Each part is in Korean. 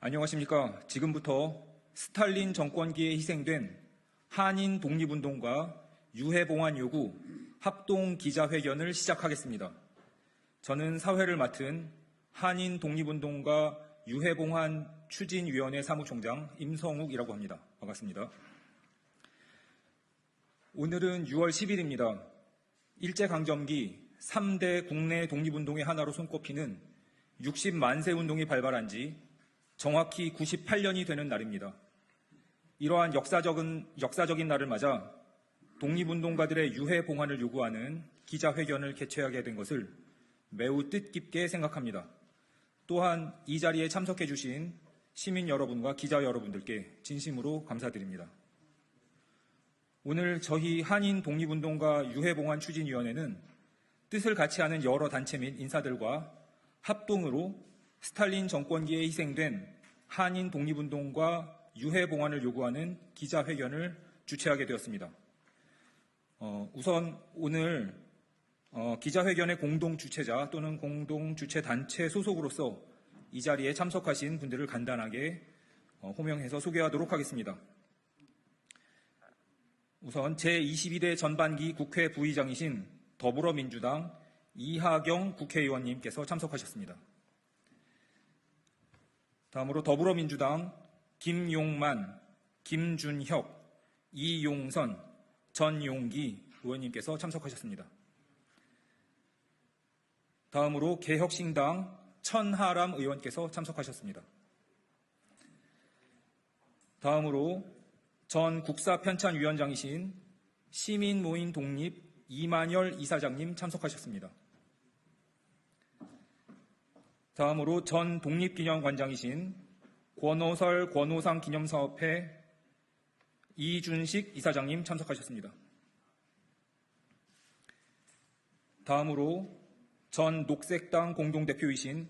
안녕하십니까. 지금부터 스탈린 정권기에 희생된 한인 독립운동가 유해봉환 요구 합동 기자회견을 시작하겠습니다. 저는 사회를 맡은 한인 독립운동가 유해봉환 추진위원회 사무총장 임성욱이라고 합니다. 반갑습니다. 오늘은 6월 10일입니다. 일제강점기 3대 국내 독립운동의 하나로 손꼽히는 60만세 운동이 발발한 지 정확히 98년이 되는 날입니다. 이러한 역사적인 날을 맞아 독립운동가들의 유해봉환을 요구하는 기자회견을 개최하게 된 것을 매우 뜻깊게 생각합니다. 또한 이 자리에 참석해 주신 시민 여러분과 기자 여러분들께 진심으로 감사드립니다. 오늘 저희 한인 독립운동가 유해봉환 추진위원회는 뜻을 같이 하는 여러 단체 및 인사들과 합동으로 스탈린 정권기에 희생된 한인 독립운동가 유해봉환을 요구하는 기자회견을 주최하게 되었습니다. 우선 오늘 기자회견의 공동주최자 또는 공동주최단체 소속으로서 이 자리에 참석하신 분들을 간단하게 호명해서 소개하도록 하겠습니다. 우선 제22대 전반기 국회 부의장이신 더불어민주당 이하경 국회의원님께서 참석하셨습니다. 다음으로 더불어민주당 김용만, 김준혁, 이용선, 전용기 의원님께서 참석하셨습니다. 다음으로 개혁신당 천하람 의원께서 참석하셨습니다. 다음으로 전 국사편찬위원장이신 시민모임 독립 이만열 이사장님 참석하셨습니다. 다음으로 전 독립기념관장이신 권오설 권오상 기념사업회 이준식 이사장님 참석하셨습니다. 다음으로 전 녹색당 공동대표이신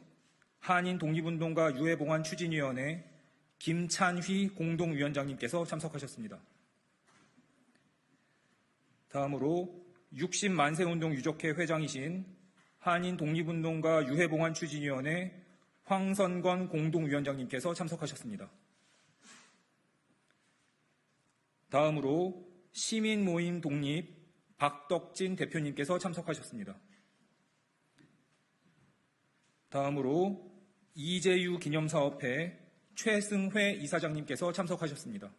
한인 독립운동가 유해봉환 추진위원회 김찬휘 공동위원장님께서 참석하셨습니다. 다음으로 60만세운동 유족회 회장이신 한인 독립운동가 유해봉환 추진위원회 황선건 공동위원장님께서 참석하셨습니다. 다음으로 시민모임 독립 박덕진 대표님께서 참석하셨습니다. 다음으로 이재유 기념사업회 최승회 이사장님께서 참석하셨습니다.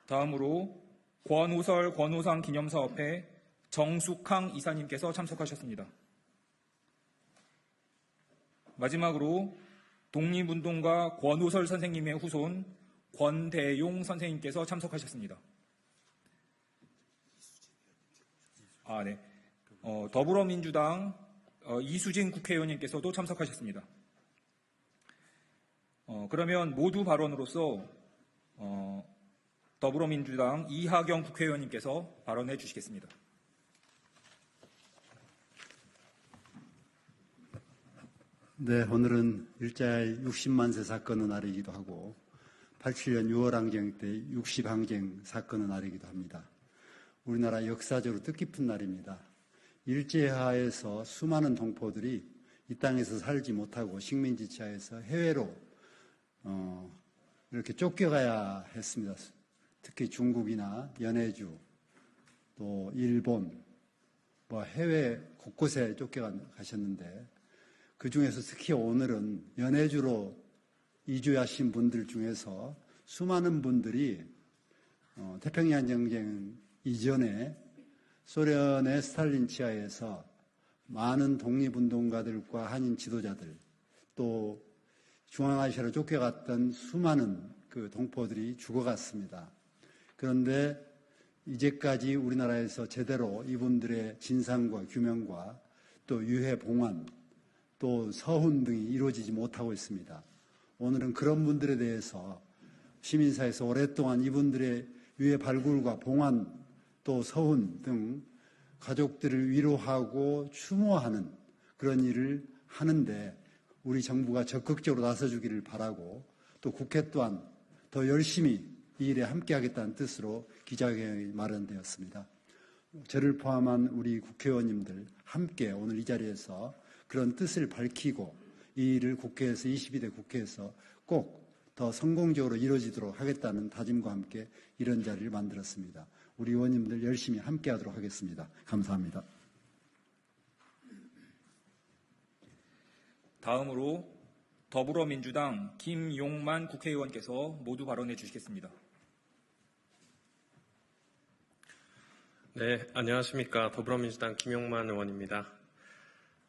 다음으로 권오설 권오상 기념사업회 정숙항 이사님께서 참석하셨습니다. 마지막으로 독립운동가 권오설 선생님의 후손 권대용 선생님께서 참석하셨습니다. 더불어민주당 이수진 국회의원님께서도 참석하셨습니다. 그러면 모두 발언으로서 더불어민주당 이하경 국회의원님께서 발언해 주시겠습니다. 네, 오늘은 일제의 60만세 사건의 날이기도 하고 87년 6월 항쟁 때 60항쟁 사건의 날이기도 합니다. 우리나라 역사적으로 뜻깊은 날입니다. 일제하에서 수많은 동포들이 이 땅에서 살지 못하고 식민지하에서 해외로 이렇게 쫓겨가야 했습니다. 특히 중국이나 연해주, 또 일본, 해외 곳곳에 쫓겨가셨는데 그 중에서 특히 오늘은 연해주로 이주하신 분들 중에서 수많은 분들이 태평양 전쟁 이전에 소련의 스탈린 치하에서 많은 독립운동가들과 한인 지도자들 또 중앙아시아로 쫓겨갔던 수많은 그 동포들이 죽어갔습니다. 그런데 이제까지 우리나라에서 제대로 이분들의 진상과 규명과 또 유해봉환 또 서훈 등이 이루어지지 못하고 있습니다. 오늘은 그런 분들에 대해서 시민사회에서 오랫동안 이분들의 유해 발굴과 봉환 또 서훈 등 가족들을 위로하고 추모하는 그런 일을 하는데 우리 정부가 적극적으로 나서주기를 바라고 또 국회 또한 더 열심히 이 일에 함께하겠다는 뜻으로 기자회견이 마련되었습니다. 저를 포함한 우리 국회의원님들 함께 오늘 이 자리에서 그런 뜻을 밝히고 이 일을 국회에서 22대 국회에서 꼭 더 성공적으로 이루어지도록 하겠다는 다짐과 함께 이런 자리를 만들었습니다. 우리 의원님들 열심히 함께하도록 하겠습니다. 감사합니다. 다음으로 더불어민주당 김용만 국회의원께서 모두 발언해 주시겠습니다. 네, 안녕하십니까. 더불어민주당 김용만 의원입니다.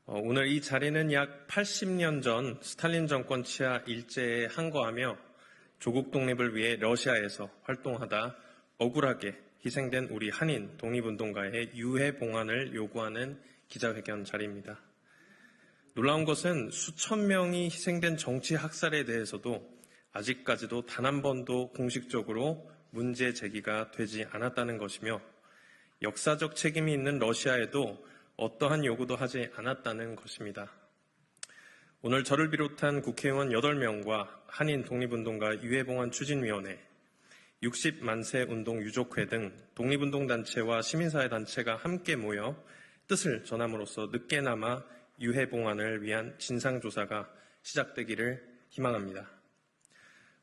오늘 이 자리는 약 80년 전 스탈린 정권 치하 일제에 항거하며 조국 독립을 위해 러시아에서 활동하다 억울하게 희생된 우리 한인 독립운동가의 유해 봉환을 요구하는 기자회견 자리입니다. 놀라운 것은 수천 명이 희생된 정치 학살에 대해서도 아직까지도 단 한 번도 공식적으로 문제 제기가 되지 않았다는 것이며 역사적 책임이 있는 러시아에도 어떠한 요구도 하지 않았다는 것입니다. 오늘 저를 비롯한 국회의원 8명과 한인 독립운동가 유해봉환 추진위원회, 60만세 운동 유족회 등 독립운동단체와 시민사회단체가 함께 모여 뜻을 전함으로써 늦게나마 유해봉환을 위한 진상조사가 시작되기를 희망합니다.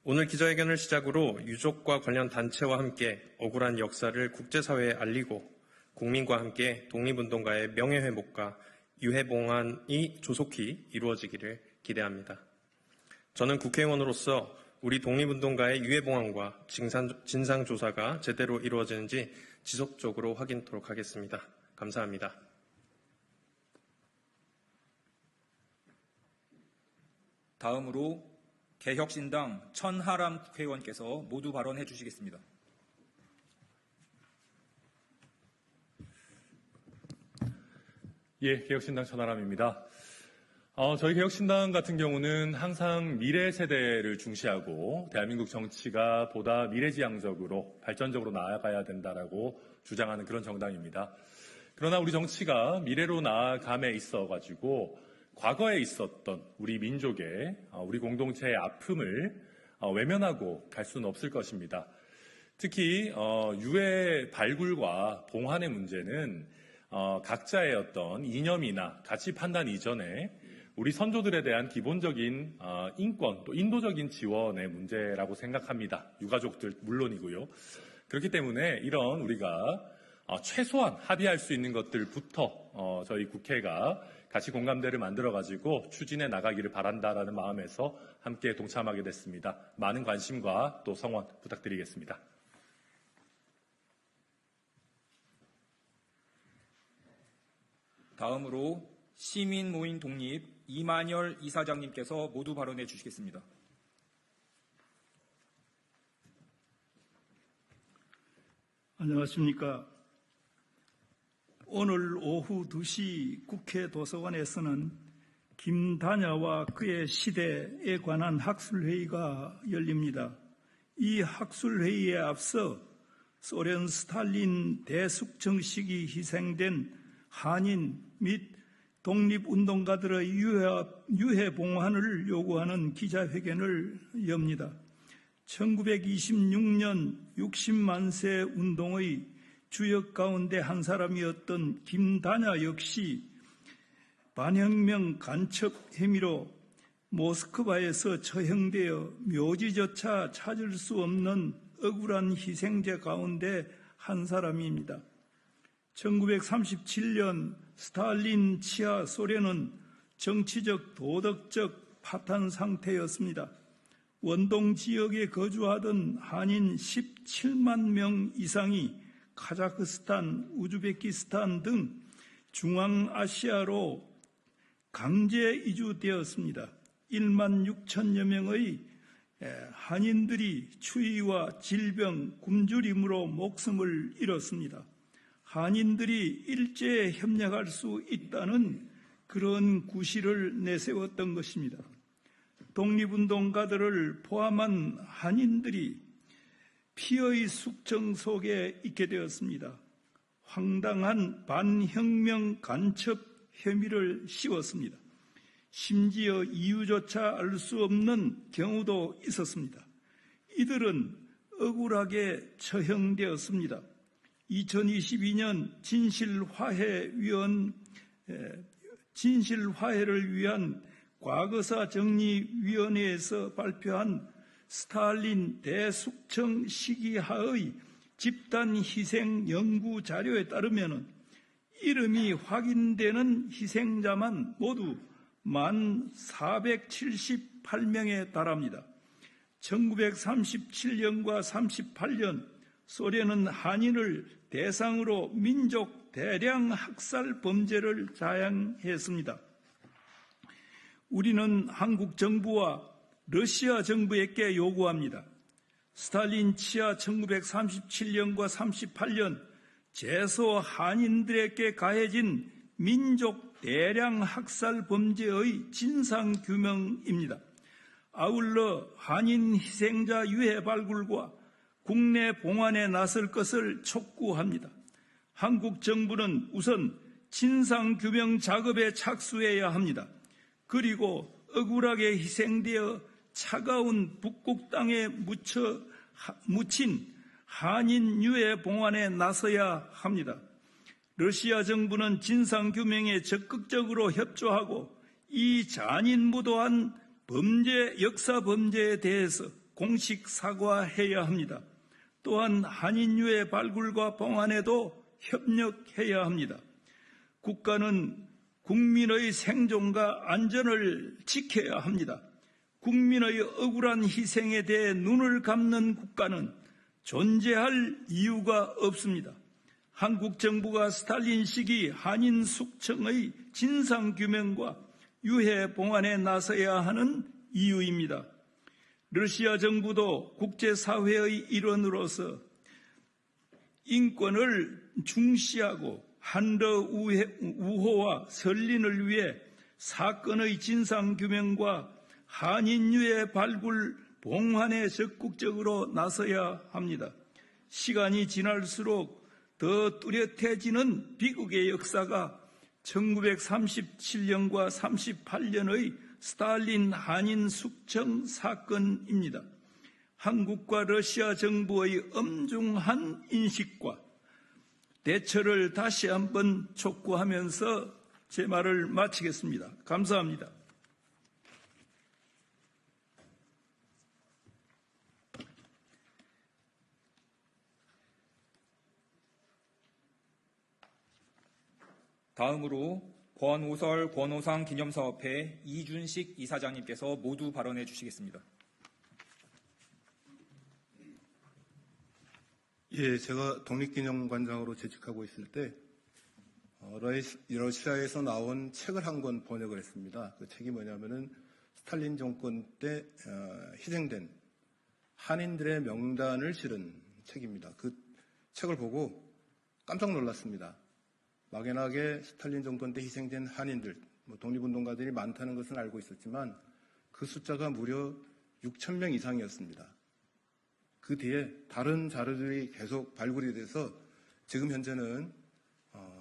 오늘 기자회견을 시작으로 유족과 관련 단체와 함께 억울한 역사를 국제사회에 알리고 국민과 함께 독립운동가의 명예회복과 유해봉환이 조속히 이루어지기를 기대합니다. 저는 국회의원으로서 우리 독립운동가의 유해봉환과 진상조사가 제대로 이루어지는지 지속적으로 확인토록 하겠습니다. 감사합니다. 다음으로 개혁신당 천하람 국회의원께서 모두 발언해 주시겠습니다. 예, 개혁신당 천하람입니다. 저희 개혁신당 같은 경우는 항상 미래 세대를 중시하고 대한민국 정치가 보다 미래지향적으로 발전적으로 나아가야 된다라고 주장하는 그런 정당입니다. 그러나 우리 정치가 미래로 나아감에 있어가지고 과거에 있었던 우리 민족의, 우리 공동체의 아픔을 외면하고 갈 수는 없을 것입니다. 특히 유해 발굴과 봉환의 문제는 각자의 어떤 이념이나 가치 판단 이전에 우리 선조들에 대한 기본적인 인권 또 인도적인 지원의 문제라고 생각합니다. 유가족들 물론이고요. 그렇기 때문에 이런 우리가 최소한 합의할 수 있는 것들부터 저희 국회가 같이 공감대를 만들어가지고 추진해 나가기를 바란다라는 마음에서 함께 동참하게 됐습니다. 많은 관심과 또 성원 부탁드리겠습니다. 다음으로 시민모임 독립 이만열 이사장님께서 모두 발언해 주시겠습니다. 안녕하십니까. 오늘 오후 2시 국회 도서관에서는 김다냐와 그의 시대에 관한 학술회의가 열립니다. 이 학술회의에 앞서 소련 스탈린 대숙청 시기 희생된 한인 및 독립운동가들의 유해봉환을 요구하는 기자회견을 엽니다. 1926년 60만세 운동의 주역 가운데 한 사람이었던 김다냐 역시 반혁명 간첩 혐의로 모스크바에서 처형되어 묘지조차 찾을 수 없는 억울한 희생자 가운데 한 사람입니다. 1937년 스탈린 치하 소련은 정치적, 도덕적 파탄 상태였습니다. 원동 지역에 거주하던 한인 17만 명 이상이 카자흐스탄, 우즈베키스탄 등 중앙아시아로 강제 이주되었습니다. 1만 6천여 명의 한인들이 추위와 질병, 굶주림으로 목숨을 잃었습니다. 한인들이 일제에 협력할 수 있다는 그런 구실을 내세웠던 것입니다. 독립운동가들을 포함한 한인들이 피의 숙청 속에 있게 되었습니다. 황당한 반혁명 간첩 혐의를 씌웠습니다. 심지어 이유조차 알 수 없는 경우도 있었습니다. 이들은 억울하게 처형되었습니다. 2022년 진실화해를 위한 과거사 정리위원회에서 발표한 스탈린 대숙청 시기하의 집단 희생 연구 자료에 따르면 이름이 확인되는 희생자만 모두 1478명에 달합니다. 1937년과 38년 소련은 한인을 대상으로 민족 대량 학살 범죄를 자행했습니다. 우리는 한국 정부와 러시아 정부에게 요구합니다. 스탈린 치하 1937년과 38년 재소 한인들에게 가해진 민족 대량 학살 범죄의 진상규명입니다. 아울러 한인 희생자 유해 발굴과 국내 봉환에 나설 것을 촉구합니다. 한국 정부는 우선 진상규명 작업에 착수해야 합니다. 그리고 억울하게 희생되어 차가운 북극 땅에 묻힌 한인 유해 봉환에 나서야 합니다. 러시아 정부는 진상규명에 적극적으로 협조하고 이 잔인무도한 역사 범죄에 대해서 공식 사과해야 합니다. 또한 한인 유해 발굴과 봉환에도 협력해야 합니다. 국가는 국민의 생존과 안전을 지켜야 합니다. 국민의 억울한 희생에 대해 눈을 감는 국가는 존재할 이유가 없습니다. 한국 정부가 스탈린 시기 한인 숙청의 진상규명과 유해 봉환에 나서야 하는 이유입니다. 러시아 정부도 국제사회의 일원으로서 인권을 중시하고 한러 우호와 설린을 위해 사건의 진상규명과 한인 유해 발굴 봉환에 적극적으로 나서야 합니다. 시간이 지날수록 더 뚜렷해지는 비극의 역사가 1937년과 38년의 스탈린 한인 숙청 사건입니다. 한국과 러시아 정부의 엄중한 인식과 대처를 다시 한번 촉구하면서 제 말을 마치겠습니다. 감사합니다. 다음으로 권오설 권오상 기념사업회 이준식 이사장님께서 모두 발언해 주시겠습니다. 예, 제가 독립기념관장으로 재직하고 있을 때 러시아에서 나온 책을 한 권 번역을 했습니다. 그 책이 뭐냐면은 스탈린 정권 때 희생된 한인들의 명단을 실은 책입니다. 그 책을 보고 깜짝 놀랐습니다. 막연하게 스탈린 정권 때 희생된 한인들, 독립운동가들이 많다는 것은 알고 있었지만 그 숫자가 무려 6,000명 이상이었습니다. 그 뒤에 다른 자료들이 계속 발굴이 돼서 지금 현재는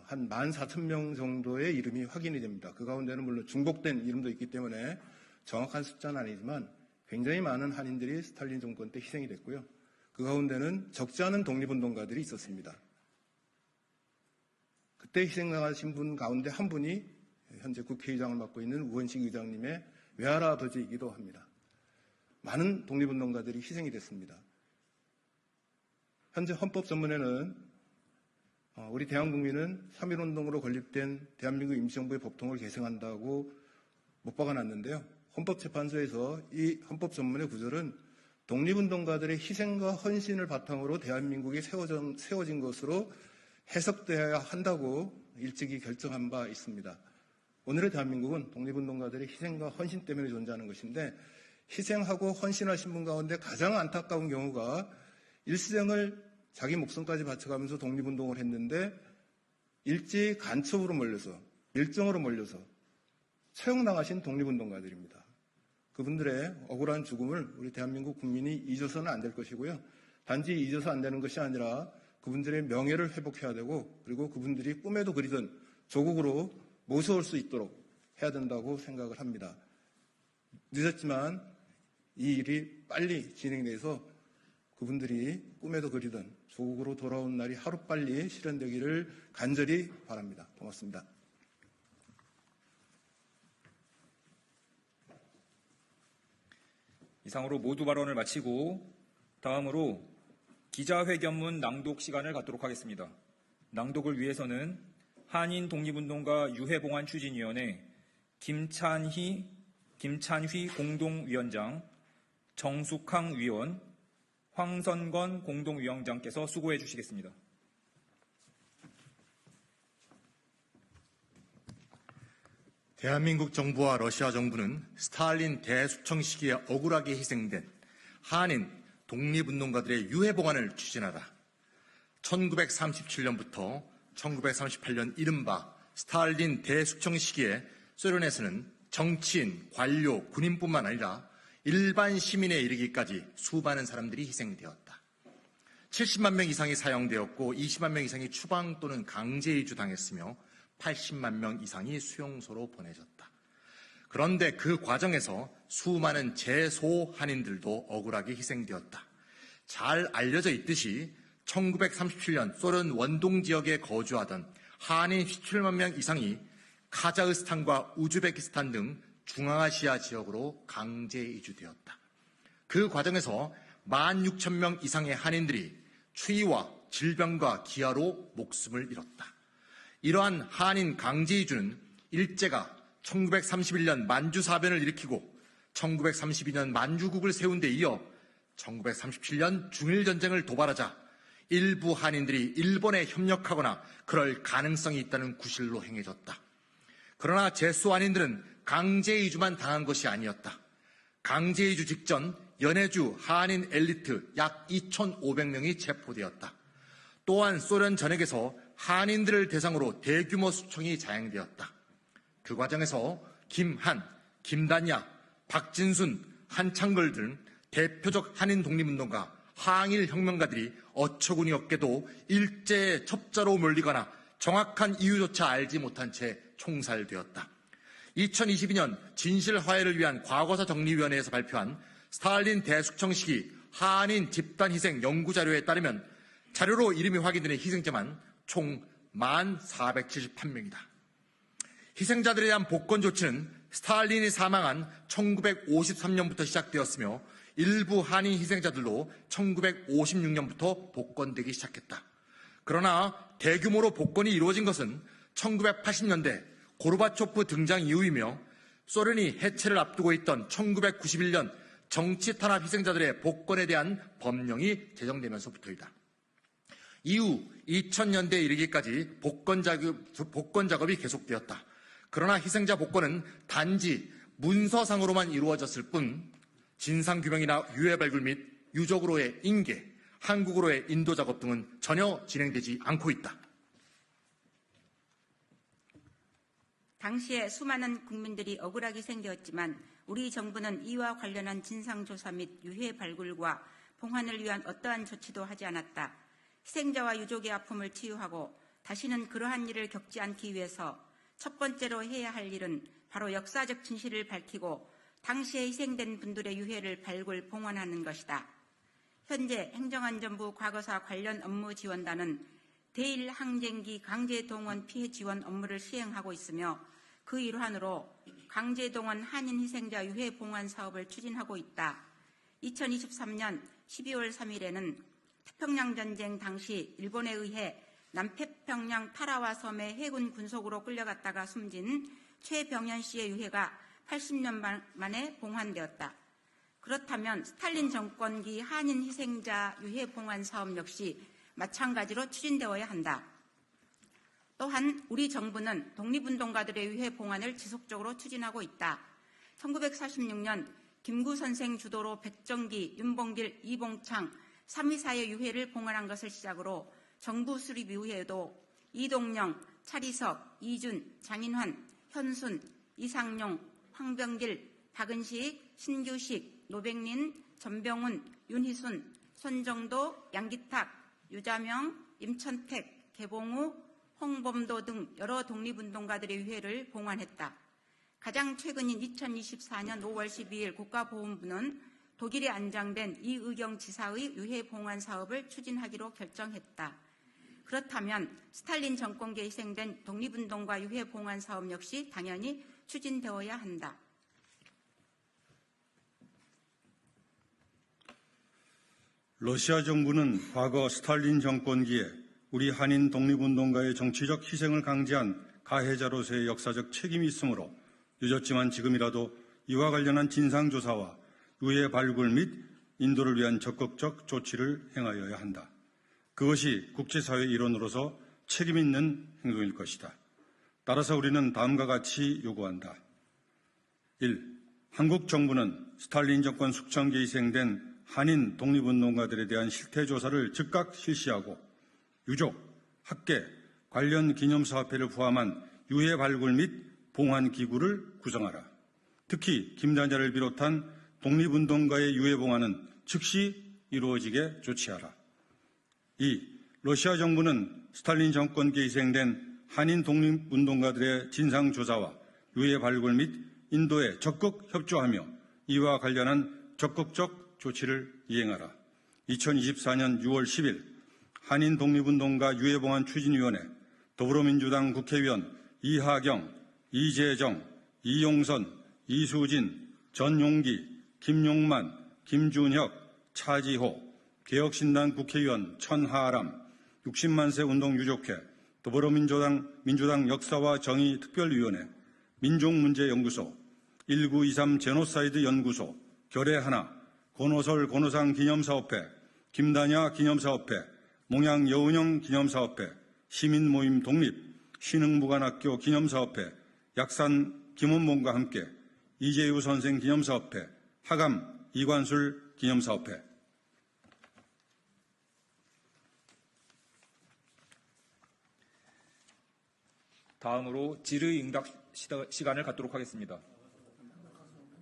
한 14,000명 정도의 이름이 확인이 됩니다. 그 가운데는 물론 중복된 이름도 있기 때문에 정확한 숫자는 아니지만 굉장히 많은 한인들이 스탈린 정권 때 희생이 됐고요. 그 가운데는 적지 않은 독립운동가들이 있었습니다. 그때 희생당하신 분 가운데 한 분이 현재 국회의장을 맡고 있는 우원식 의장님의 외할아버지이기도 합니다. 많은 독립운동가들이 희생이 됐습니다. 현재 헌법전문에는 우리 대한국민은 3.1운동으로 건립된 대한민국 임시정부의 법통을 개정한다고 못 박아놨는데요. 헌법재판소에서 이 헌법전문의 구절은 독립운동가들의 희생과 헌신을 바탕으로 대한민국이 세워진 것으로 해석되어야 한다고 일찍이 결정한 바 있습니다. 오늘의 대한민국은 독립운동가들의 희생과 헌신 때문에 존재하는 것인데 희생하고 헌신하신 분 가운데 가장 안타까운 경우가 일생을 자기 목숨까지 바쳐가면서 독립운동을 했는데 일제히 간첩으로 몰려서 밀정으로 몰려서 처형당하신 독립운동가들입니다. 그분들의 억울한 죽음을 우리 대한민국 국민이 잊어서는 안 될 것이고요. 단지 잊어서 안 되는 것이 아니라 그분들의 명예를 회복해야 되고 그리고 그분들이 꿈에도 그리던 조국으로 모셔올 수 있도록 해야 된다고 생각을 합니다. 늦었지만 이 일이 빨리 진행돼서 그분들이 꿈에도 그리던 조국으로 돌아온 날이 하루빨리 실현되기를 간절히 바랍니다. 고맙습니다. 이상으로 모두 발언을 마치고 다음으로 기자회견문 낭독 시간을 갖도록 하겠습니다. 낭독을 위해서는 한인 독립운동가 유해봉환 추진위원회 김찬휘 공동위원장, 정숙항 위원, 황선건 공동위원장께서 수고해 주시겠습니다. 대한민국 정부와 러시아 정부는 스탈린 대숙청 시기에 억울하게 희생된 한인 독립운동가들의 유해봉환을 추진하다 1937년부터 1938년 이른바 스탈린 대숙청 시기에 소련에서는 정치인, 관료, 군인뿐만 아니라 일반 시민에 이르기까지 수많은 사람들이 희생되었다. 70만 명 이상이 사형되었고 20만 명 이상이 추방 또는 강제 이주당했으며 80만 명 이상이 수용소로 보내졌다. 그런데 그 과정에서 수많은 재소한인들도 억울하게 희생되었다. 잘 알려져 있듯이 1937년 소련 원동 지역에 거주하던 한인 17만 명 이상이 카자흐스탄과 우즈베키스탄 등 중앙아시아 지역으로 강제 이주되었다. 그 과정에서 16,000명 이상의 한인들이 추위와 질병과 기아로 목숨을 잃었다. 이러한 한인 강제 이주는 일제가 1931년 만주사변을 일으키고 1932년 만주국을 세운 데 이어 1937년 중일전쟁을 도발하자 일부 한인들이 일본에 협력하거나 그럴 가능성이 있다는 구실로 행해졌다. 그러나 재수 한인들은 강제 이주만 당한 것이 아니었다. 강제 이주 직전 연해주 한인 엘리트 약 2,500명이 체포되었다. 또한 소련 전역에서 한인들을 대상으로 대규모 수청이 자행되었다. 그 과정에서 김한, 김단야, 박진순, 한창걸 등 대표적 한인 독립운동가, 항일 혁명가들이 어처구니 없게도 일제의 첩자로 몰리거나 정확한 이유조차 알지 못한 채 총살되었다. 2022년 진실화해를 위한 과거사 정리위원회에서 발표한 스탈린 대숙청 시기 한인 집단희생 연구자료에 따르면 자료로 이름이 확인되는 희생자만 총 1,478명이다. 희생자들에 대한 복권 조치는 스탈린이 사망한 1953년부터 시작되었으며 일부 한인 희생자들도 1956년부터 복권되기 시작했다. 그러나 대규모로 복권이 이루어진 것은 1980년대 고르바초프 등장 이후이며 소련이 해체를 앞두고 있던 1991년 정치 탄압 희생자들의 복권에 대한 법령이 제정되면서부터이다. 이후 2000년대에 이르기까지 복권 작업이 계속되었다. 그러나 희생자 복권은 단지 문서상으로만 이루어졌을 뿐 진상규명이나 유해 발굴 및 유적으로의 인계, 한국으로의 인도 작업 등은 전혀 진행되지 않고 있다. 당시에 수많은 국민들이 억울하게 희생되었지만 우리 정부는 이와 관련한 진상조사 및 유해 발굴과 봉환을 위한 어떠한 조치도 하지 않았다. 희생자와 유족의 아픔을 치유하고 다시는 그러한 일을 겪지 않기 위해서 첫 번째로 해야 할 일은 바로 역사적 진실을 밝히고 당시에 희생된 분들의 유해를 발굴, 봉환하는 것이다. 현재 행정안전부 과거사 관련 업무 지원단은 대일 항쟁기 강제동원 피해 지원 업무를 시행하고 있으며 그 일환으로 강제동원 한인 희생자 유해 봉환 사업을 추진하고 있다. 2023년 12월 3일에는 태평양 전쟁 당시 일본에 의해 남태평양 타라와 섬의 해군 군속으로 끌려갔다가 숨진 최병현 씨의 유해가 80년 만에 봉환되었다. 그렇다면 스탈린 정권기 한인 희생자 유해 봉환 사업 역시 마찬가지로 추진되어야 한다. 또한 우리 정부는 독립운동가들의 유해 봉환을 지속적으로 추진하고 있다. 1946년 김구 선생 주도로 백정기, 윤봉길, 이봉창, 3위사의 유해를 봉환한 것을 시작으로 정부 수립 이후에도 이동영, 차리석, 이준, 장인환, 현순, 이상용, 황병길, 박은식, 신규식, 노백린, 전병훈, 윤희순, 손정도, 양기탁, 유자명, 임천택, 개봉우, 홍범도 등 여러 독립운동가들의 유해를 봉환했다. 가장 최근인 2024년 5월 12일 국가보훈부는 독일에 안장된 이의경 지사의 유해 봉환 사업을 추진하기로 결정했다. 그렇다면 스탈린 정권기에 희생된 독립운동가 유해 봉환 사업 역시 당연히 추진되어야 한다. 러시아 정부는 과거 스탈린 정권기에 우리 한인 독립운동가의 정치적 희생을 강제한 가해자로서의 역사적 책임이 있으므로 늦었지만 지금이라도 이와 관련한 진상조사와 유해 발굴 및 인도를 위한 적극적 조치를 행하여야 한다. 그것이 국제사회의 일원으로서 책임 있는 행동일 것이다. 따라서 우리는 다음과 같이 요구한다. 1. 한국 정부는 스탈린 정권 숙청기에 희생된 한인 독립운동가들에 대한 실태조사를 즉각 실시하고 유족, 학계, 관련 기념사업회를 포함한 유해 발굴 및 봉환 기구를 구성하라. 특히 김단자를 비롯한 독립운동가의 유해 봉환은 즉시 이루어지게 조치하라. 2. 러시아 정부는 스탈린 정권기에 희생된 한인 독립운동가들의 진상조사와 유해 발굴 및 인도에 적극 협조하며 이와 관련한 적극적 조치를 이행하라. 2024년 6월 10일 한인 독립운동가 유해봉환 추진위원회 더불어민주당 국회의원 이하경, 이재정, 이용선, 이수진, 전용기, 김용만, 김준혁, 차지호, 개혁신당 국회의원 천하람, 60만 세 운동 유족회, 더불어민주당 역사와 정의 특별위원회, 민족문제연구소, 1923 제노사이드 연구소, 결의하나, 권오설 권오상 기념사업회, 김다냐 기념사업회, 몽양 여운형 기념사업회, 시민모임 독립, 신흥무관학교 기념사업회, 약산 김원봉과 함께 이재유 선생 기념사업회, 하감 이관술 기념사업회. 다음으로 질의응답 시간을 갖도록 하겠습니다.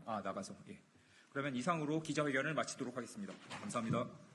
나가서. 예. 그러면 이상으로 기자회견을 마치도록 하겠습니다. 감사합니다.